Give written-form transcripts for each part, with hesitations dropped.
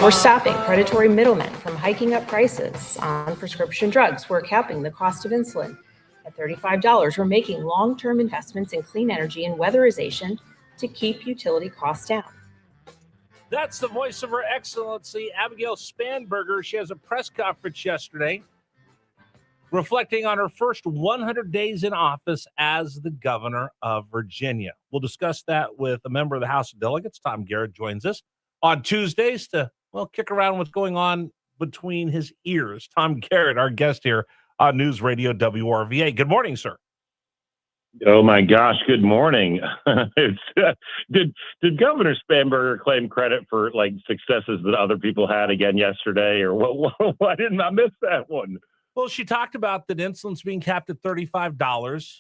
We're stopping predatory middlemen from hiking up prices on prescription drugs. We're capping the cost of insulin at $35. We're making long-term investments in clean energy and weatherization to keep utility costs down. That's the voice of Her Excellency, Abigail Spanbeger. She has a press conference yesterday reflecting on her first 100 days in office as the governor of Virginia. We'll discuss that with a member of the House of Delegates. Tom Garrett joins us on Tuesdays to, kick around what's going on between his ears. Tom Garrett, our guest here on News Radio WRVA. Good morning, sir. Oh my gosh! Good morning. Did Governor Spanbeger claim credit for successes that other people had again yesterday, or what? Why didn't I miss that one? Well, she talked about that insulin's being capped at $35,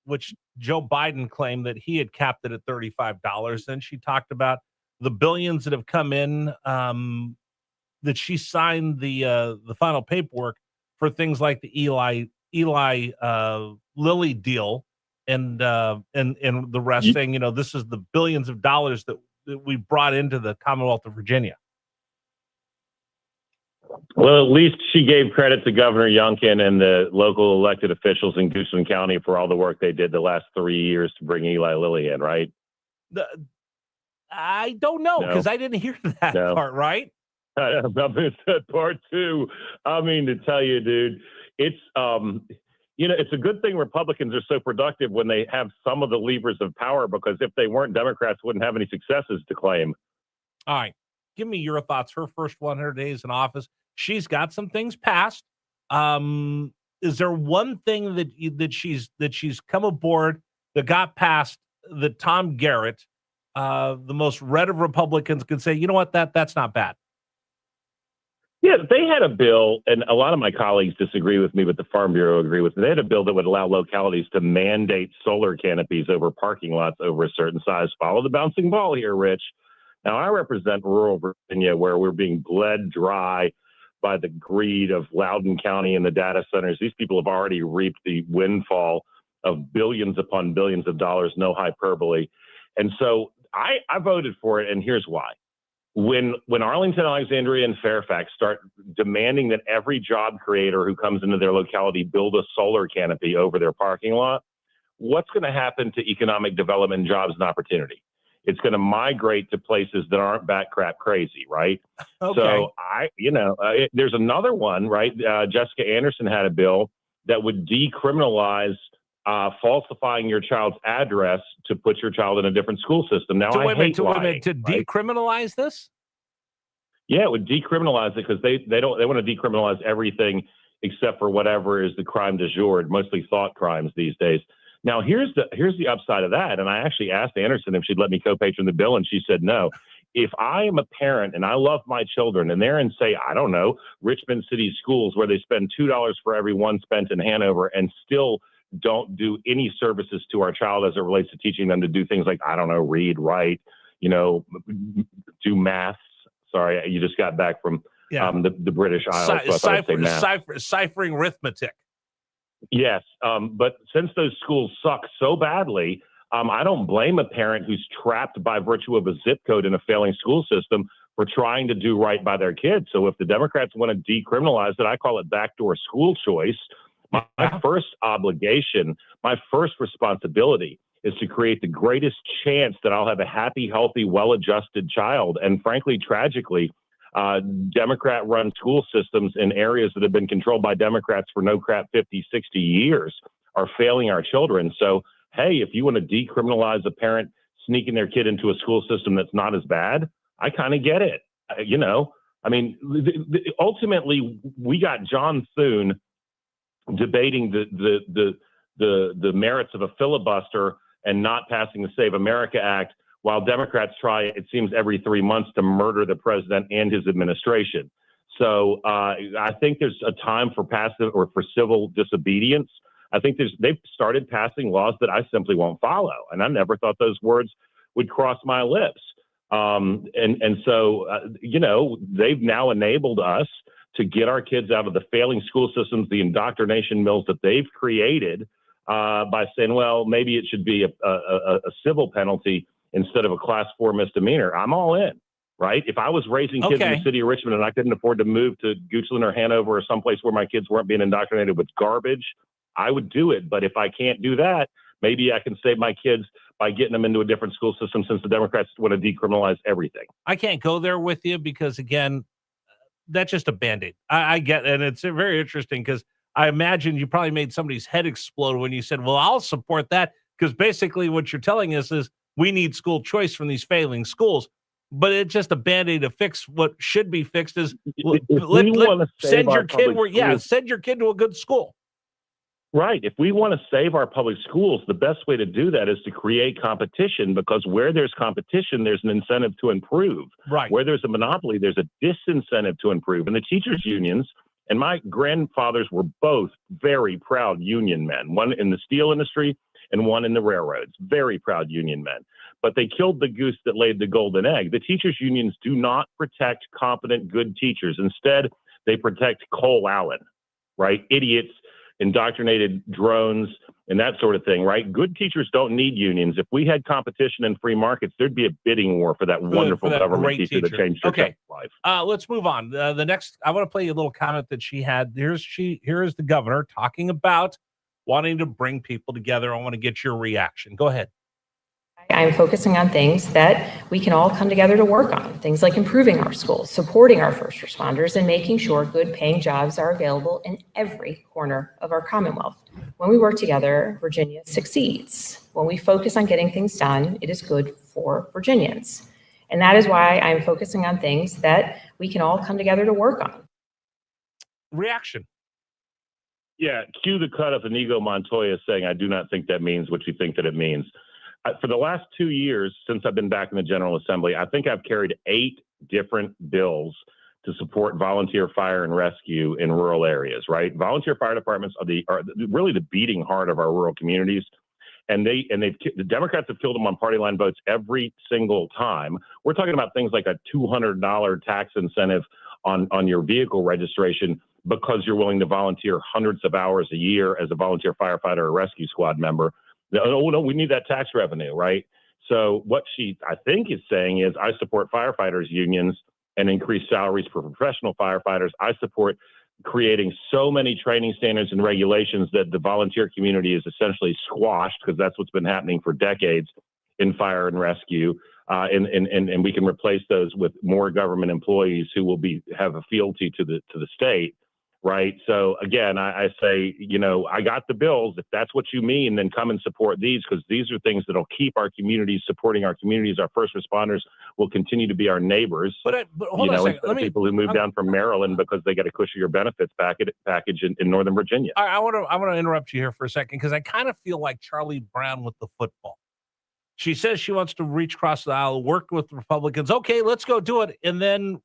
which Joe Biden claimed that he had capped it at $35. Then she talked about the billions that have come in, that she signed the final paperwork for things like the Eli Lilly deal. And the rest saying, this is the billions of dollars that we brought into the Commonwealth of Virginia. Well, at least she gave credit to Governor Youngkin and the local elected officials in Goochland County for all the work they did the last 3 years to bring Eli Lilly in, right? I don't know, because I didn't hear that part, right? I missed that part too. I mean, to tell you, dude, it's it's a good thing Republicans are so productive when they have some of the levers of power, because if they weren't, Democrats wouldn't have any successes to claim. All right. Give me your thoughts. Her first 100 days in office. She's got some things passed. Is there one thing that she's come aboard that got passed that Tom Garrett, the most red of Republicans, could say, you know what, that's not bad? Yeah, they had a bill, and a lot of my colleagues disagree with me, but the Farm Bureau agree with me. They had a bill that would allow localities to mandate solar canopies over parking lots over a certain size. Follow the bouncing ball here, Rich. Now, I represent rural Virginia, where we're being bled dry by the greed of Loudoun County and the data centers. These people have already reaped the windfall of billions upon billions of dollars, no hyperbole. And so I voted for it, and here's why. When Arlington, Alexandria, and Fairfax start demanding that every job creator who comes into their locality build a solar canopy over their parking lot, what's going to happen to economic development, jobs, and opportunity? It's going to migrate to places that aren't bat crap crazy, right? Okay. So there's another one, right? Jessica Anderson had a bill that would decriminalize falsifying your child's address to put your child in a different school system. Now, wait a minute, right? decriminalize this? Yeah, it would decriminalize it, because they want to decriminalize everything except for whatever is the crime du jour, mostly thought crimes these days. Now, here's the upside of that. And I actually asked Anderson if she'd let me co-patron the bill, and she said no. If I am a parent and I love my children, and they're in, say, I don't know, Richmond City schools where they spend $2 for every one spent in Hanover and still don't do any services to our child as it relates to teaching them to do things like, I don't know, read, write, do maths. Sorry, you just got back from the British Isles. Ciphering arithmetic. Yes, but since those schools suck so badly, I don't blame a parent who's trapped by virtue of a zip code in a failing school system for trying to do right by their kids. So if the Democrats want to decriminalize it, I call it backdoor school choice. My first obligation, my first responsibility is to create the greatest chance that I'll have a happy, healthy, well-adjusted child. And frankly, tragically, Democrat-run school systems in areas that have been controlled by Democrats for no crap 50, 60 years are failing our children. So, hey, if you want to decriminalize a parent sneaking their kid into a school system that's not as bad, I kind of get it. Ultimately, we got John Thune debating the merits of a filibuster and not passing the Save America Act, while Democrats try, it seems, every 3 months to murder the president and his administration. So I think there's a time for passive or for civil disobedience. I think they've started passing laws that I simply won't follow, and I never thought those words would cross my lips. So they've now enabled us to get our kids out of the failing school systems, the indoctrination mills that they've created, by saying, well, maybe it should be a civil penalty instead of a class 4 misdemeanor. I'm all in. right? If I was raising kids in the city of Richmond and I couldn't afford to move to Goochland or Hanover or someplace where my kids weren't being indoctrinated with garbage, I would do it. But if I can't do that, maybe I can save my kids by getting them into a different school system, since the Democrats want to decriminalize everything. I can't go there with you because, again, that's just a Band-Aid. I get it, and it's very interesting because I imagine you probably made somebody's head explode when you said, well, I'll support that, because basically what you're telling us is we need school choice from these failing schools. But it's just a Band-Aid to fix what should be fixed. Is send your kid to a good school. Right. If we want to save our public schools, the best way to do that is to create competition, because where there's competition, there's an incentive to improve. Right. Where there's a monopoly, there's a disincentive to improve. And the teachers' unions, and my grandfathers were both very proud union men, one in the steel industry and one in the railroads, very proud union men. But they killed the goose that laid the golden egg. The teachers' unions do not protect competent, good teachers. Instead, they protect Cole Allen, right? Idiots, indoctrinated drones, and that sort of thing, right? Good teachers don't need unions. If we had competition and free markets, there'd be a bidding war for that wonderful government teacher that changed her life. Let's move on. The next, I want to play you a little comment that she had. Here is the governor talking about wanting to bring people together. I want to get your reaction. Go ahead. I'm focusing on things that we can all come together to work on, things like improving our schools, supporting our first responders, and making sure good paying jobs are available in every corner of our Commonwealth. When we work together, Virginia succeeds. When we focus on getting things done, it is good for Virginians. And that is why I'm focusing on things that we can all come together to work on. Reaction. Yeah, cue the cut of Inigo Montoya saying, I do not think that means what you think that it means. For the last 2 years, since I've been back in the General Assembly, I think I've carried 8 different bills to support volunteer fire and rescue in rural areas, right? Volunteer fire departments are really the beating heart of our rural communities. And the Democrats have killed them on party line votes every single time. We're talking about things like a $200 tax incentive on your vehicle registration because you're willing to volunteer hundreds of hours a year as a volunteer firefighter or rescue squad member. No, we need that tax revenue, right? So what she, I think, is saying is, I support firefighters unions and increased salaries for professional firefighters. I support creating so many training standards and regulations that the volunteer community is essentially squashed, because that's what's been happening for decades in fire and rescue. And we can replace those with more government employees who will have a fealty to the state. Right. So, again, I say, I got the bills. If that's what you mean, then come and support these, because these are things that'll keep our communities supporting our communities. Our first responders will continue to be our neighbors. But hold on a second. People who move down from Maryland because they get a cushier benefits package in Northern Virginia. I want to interrupt you here for a second, because I kind of feel like Charlie Brown with the football. She says she wants to reach across the aisle, work with Republicans. Okay, let's go do it. And then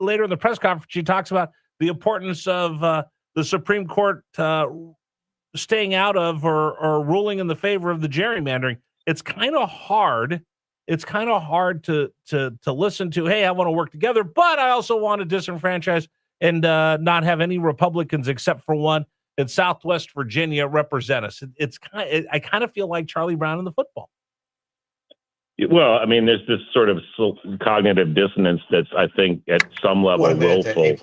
later in the press conference, she talks about the importance of the Supreme Court staying out of or ruling in the favor of the gerrymandering. It's kind of hard. It's kind of hard to listen to. Hey, I want to work together, but I also want to disenfranchise and not have any Republicans except for one in Southwest Virginia represent us. I kind of feel like Charlie Brown in the football. Well, I mean, there's this sort of cognitive dissonance that's, I think, at some level willful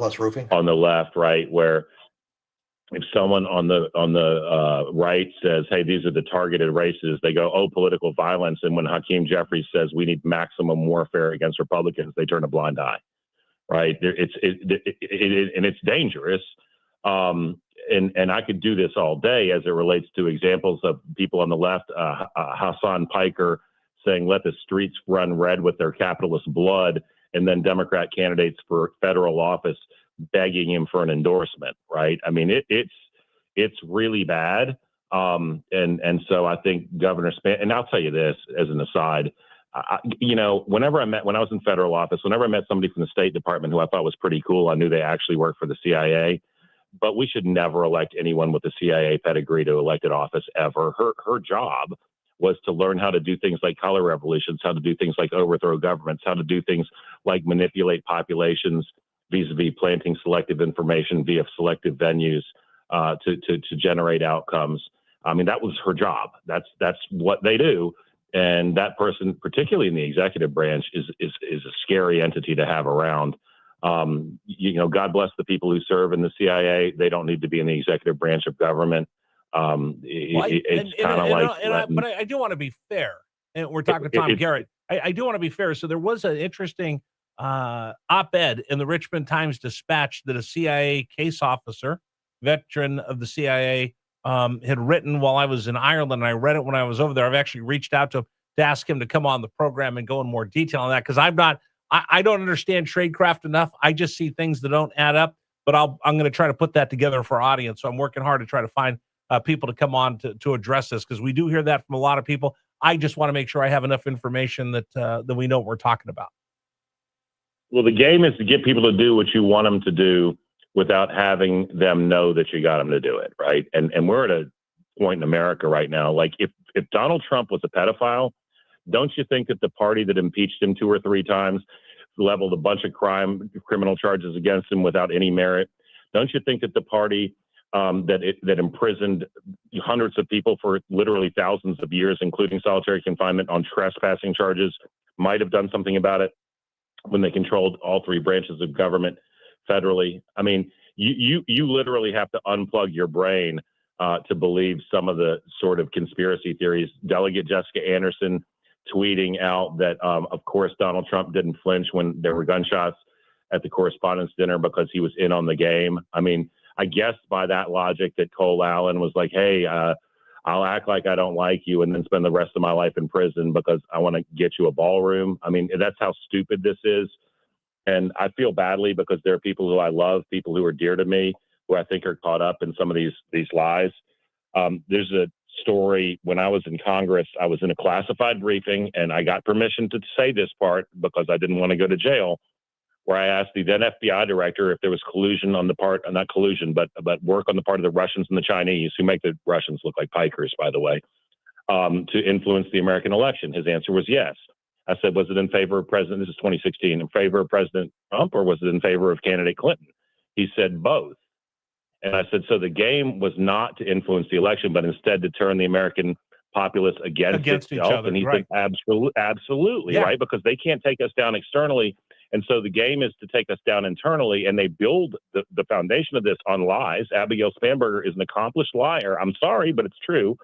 on the left, right? Where if someone on the right says, "Hey, these are the targeted races," they go, "Oh, political violence." And when Hakeem Jeffries says we need maximum warfare against Republicans, they turn a blind eye, right? It's dangerous. And I could do this all day as it relates to examples of people on the left, Hassan Piker saying, "Let the streets run red with their capitalist blood," and then Democrat candidates for federal office begging him for an endorsement, right? I mean, it's really bad. And so I think Governor and I'll tell you this as an aside, when I was in federal office, whenever I met somebody from the State Department who I thought was pretty cool, I knew they actually worked for the CIA. But we should never elect anyone with a CIA pedigree to elected office ever. Her job was to learn how to do things like color revolutions, how to do things like overthrow governments, how to do things like manipulate populations vis-a-vis planting selective information via selective venues to generate outcomes. I mean, that was her job. That's what they do. And that person, particularly in the executive branch, is a scary entity to have around. God bless the people who serve in the CIA. They don't need to be in the executive branch of government. It's kind of like, but I do want to be fair. And we're talking to Tom Garrett. I do want to be fair. So there was an interesting op-ed in the Richmond Times-Dispatch that a CIA case officer, veteran of the CIA, had written while I was in Ireland, and I read it when I was over there. I've actually reached out to him to ask him to come on the program and go in more detail on that, because I don't understand tradecraft enough. I just see things that don't add up, but I'm going to try to put that together for our audience. So I'm working hard to try to find people to come on to address this, because we do hear that from a lot of people. I just want to make sure I have enough information that we know what we're talking about. Well, the game is to get people to do what you want them to do without having them know that you got them to do it, right? And we're at a point in America right now. Like, if Donald Trump was a pedophile, don't you think that the party that impeached him 2 or 3 times, leveled a bunch of criminal charges against him without any merit? Don't you think that the party that imprisoned hundreds of people for literally thousands of years, including solitary confinement on trespassing charges, might have done something about it when they controlled all 3 branches of government federally? I mean, you literally have to unplug your brain to believe some of the sort of conspiracy theories. Delegate Jessica Anderson tweeting out that, of course, Donald Trump didn't flinch when there were gunshots at the Correspondents' Dinner because he was in on the game. I mean, I guess by that logic that Cole Allen was like, hey, I'll act like I don't like you and then spend the rest of my life in prison because I want to get you a ballroom. I mean, that's how stupid this is. And I feel badly because there are people who I love, people who are dear to me, who I think are caught up in some of these lies. There's a story when I was in Congress. I was in a classified briefing, and I got permission to say this part because I didn't want to go to jail, where I asked the then FBI director if there was collusion on the part, not collusion, but work on the part of the Russians and the Chinese, who make the Russians look like pikers, by the way, to influence the American election. His answer was yes. I said, was it in favor of President, this is 2016, in favor of President Trump, or was it in favor of candidate Clinton? He said both. And I said, so the game was not to influence the election, but instead to turn the American populace against itself. Each other. And he right. said, absolutely, Yeah. right? Because they can't take us down externally. And so the game is to take us down internally, and they build the foundation of this on lies. Abigail Spanbeger is an accomplished liar. I'm sorry, but it's true.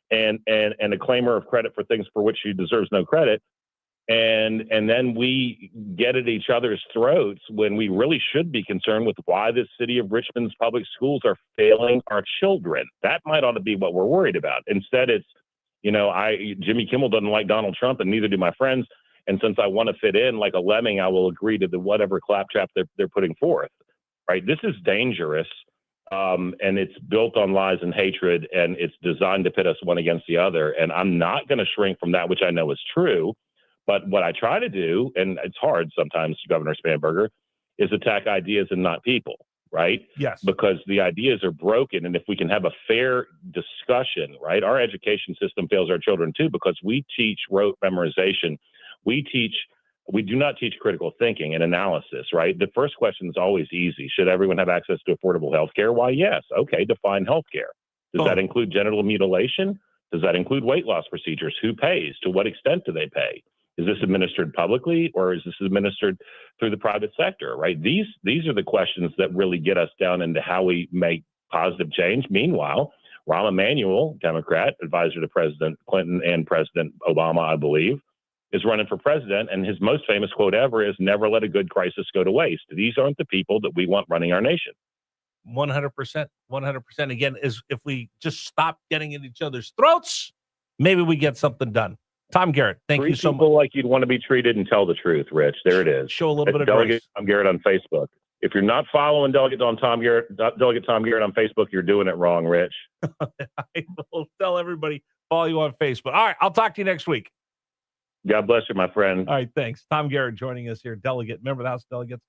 And a claimer of credit for things for which she deserves no credit. And then we get at each other's throats when we really should be concerned with why the city of Richmond's public schools are failing our children. That might ought to be what we're worried about. Instead, it's, Jimmy Kimmel doesn't like Donald Trump, and neither do my friends. And since I want to fit in like a lemming, I will agree to whatever claptrap they're putting forth. Right? This is dangerous, and it's built on lies and hatred, and it's designed to pit us one against the other. And I'm not going to shrink from that, which I know is true. But what I try to do, and it's hard sometimes, Governor Spanberger, is attack ideas and not people, right? Yes. Because the ideas are broken. And if we can have a fair discussion, right? Our education system fails our children too, because we teach rote memorization. We do not teach critical thinking and analysis, right? The first question is always easy. Should everyone have access to affordable health care? Why, yes. Okay, define health care. Does that include genital mutilation? Does that include weight loss procedures? Who pays? To what extent do they pay? Is this administered publicly, or is this administered through the private sector, right? These are the questions that really get us down into how we make positive change. Meanwhile, Rahm Emanuel, Democrat, advisor to President Clinton and President Obama, I believe, is running for president. And his most famous quote ever is, never let a good crisis go to waste. These aren't the people that we want running our nation. 100%. 100%. Again, is if we just stop getting in each other's throats, maybe we get something done. Tom Garrett, thank you so much. People like you'd want to be treated and tell the truth, Rich. There it is. Show a little bit of Delegate grace. Tom Garrett on Facebook. If you're not following Delegate Tom Garrett on Facebook, you're doing it wrong, Rich. I will tell everybody, follow you on Facebook. All right, I'll talk to you next week. God bless you, my friend. All right, thanks. Tom Garrett joining us here, Delegate, member of the House of Delegates